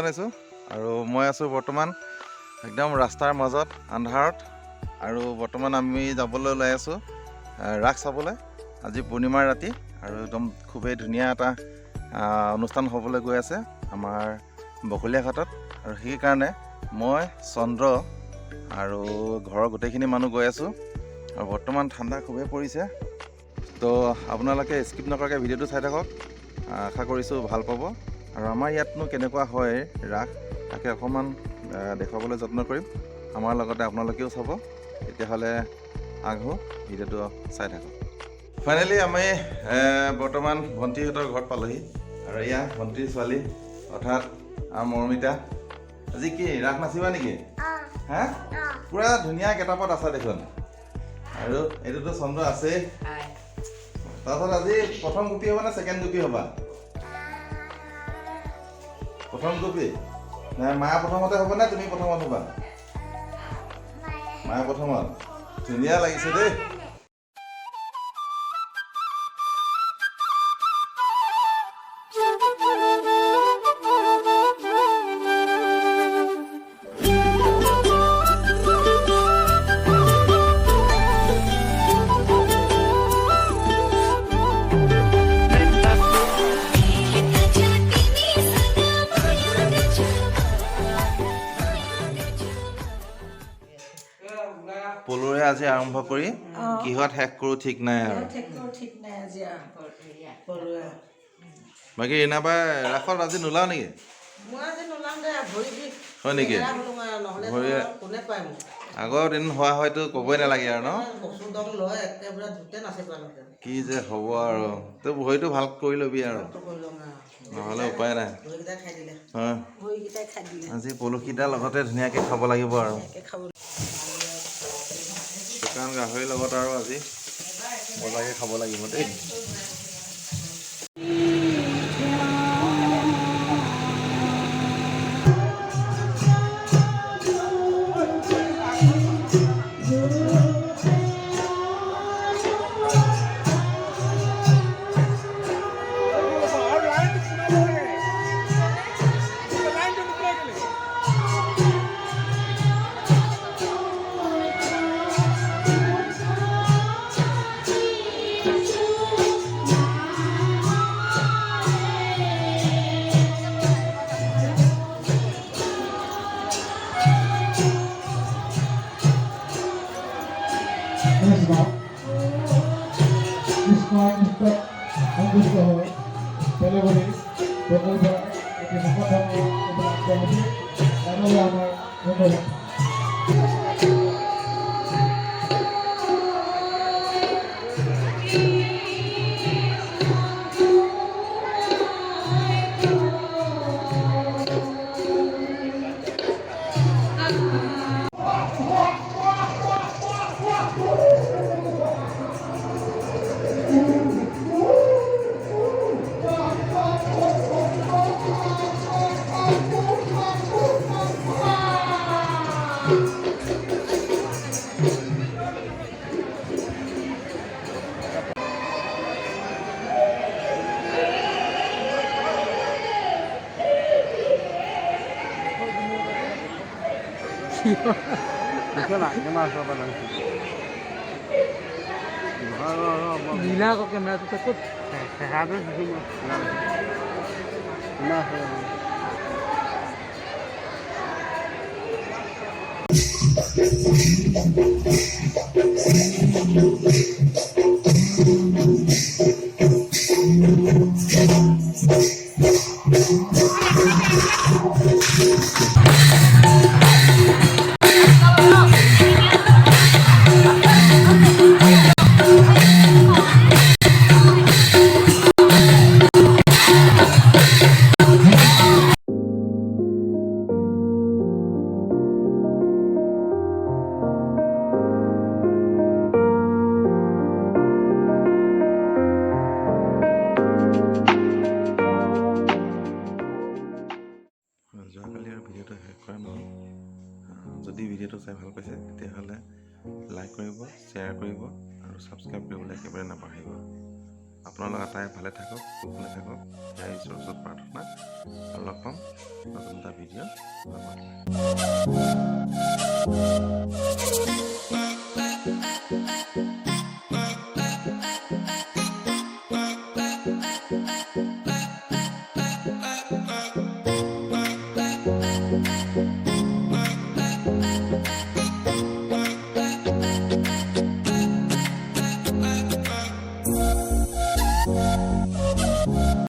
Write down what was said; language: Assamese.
জনাইছোঁ আৰু মই আছোঁ বৰ্তমান একদম ৰাস্তাৰ মাজত আন্ধাৰত আৰু বৰ্তমান আমি যাবলৈ ওলাই আছোঁ ৰাস চাবলৈ। আজি পূৰ্ণিমাৰ ৰাতি আৰু একদম খুবেই ধুনীয়া এটা অনুষ্ঠান হ'বলৈ গৈ আছে আমাৰ বকলীয়া ঘাটত আৰু সেইকাৰণে মই চন্দ্ৰ আৰু ঘৰৰ গোটেইখিনি মানুহ গৈ আছোঁ আৰু বৰ্তমান ঠাণ্ডা খুবেই পৰিছে। তো আপোনালোকে স্কিপ নকৰাকৈ ভিডিঅ'টো চাই থাকক, আশা কৰিছোঁ ভাল পাব। আৰু আমাৰ ইয়াতনো কেনেকুৱা হয় ৰাস তাকে অকণমান দেখুৱাবলৈ যত্ন কৰিম, আমাৰ লগতে আপোনালোকেও চাব। তেতিয়াহ'লে আহোঁ ভিডিঅ'টো চাই থাকক। ফাইনেলি আমি বৰ্তমান ভণ্টিহঁতৰ ঘৰত পালোহি আৰু এয়া ভণ্টিৰ ছোৱালী অৰ্থাৎ মৰমিতা। আজি কি ৰাস নাচিবা নেকি? হা পুৰা ধুনীয়া গেটাপত আছা দেখোন। আৰু এইটোতো চন্দ্ৰ আছেই। তাৰপাছত আজি প্ৰথম গোপী হ'বা নে ছেকেণ্ড গোপী হ'বা? প্ৰথম গোপী নাই, মা প্ৰথমতে হ'ব নে তুমি প্ৰথমত হ'বা? মায়ে প্ৰথমত। ধুনীয়া লাগিছে দেই। পলুৰে আজি আৰম্ভ কৰি কিহত শেষ কৰোঁ ঠিক নাই আৰু। বাকী ৰীণাবাই ৰাসত আজি নোলাও নেকি? হয় নেকি? আগৰ দিন হোৱা হয়তো ক'বই নালাগে আৰু ন? কি যে হ'ব আৰু তই ভৰিটো ভাল কৰি ল'বি আৰু, নহ'লে উপায় নাই। আজি পলুকেইটাৰ লগতে ধুনীয়াকৈ খাব লাগিব আৰু। শুকান গাহৰিৰ লগত আৰু আজি মজাকৈ খাব লাগিব দেই। lila kok kamera tuh takut sehatnya sih nah যোৱাকালি আৰু ভিডিঅ'টো শেষ কৰা নহ'ল। যদি ভিডিঅ'টো চাই ভাল পাইছে তেতিয়াহ'লে লাইক কৰিব, শ্বেয়াৰ কৰিব আৰু ছাবস্ক্ৰাইব কৰিবলৈ একেবাৰে নাপাহৰিব। আপোনালোক আটাই ভালে থাকক, কুশলে থাকক, ইয়াৰ ঈশ্বৰৰ ওচৰত প্ৰাৰ্থনা। আৰু লগ পাম নতুন এটা ভিডিঅ'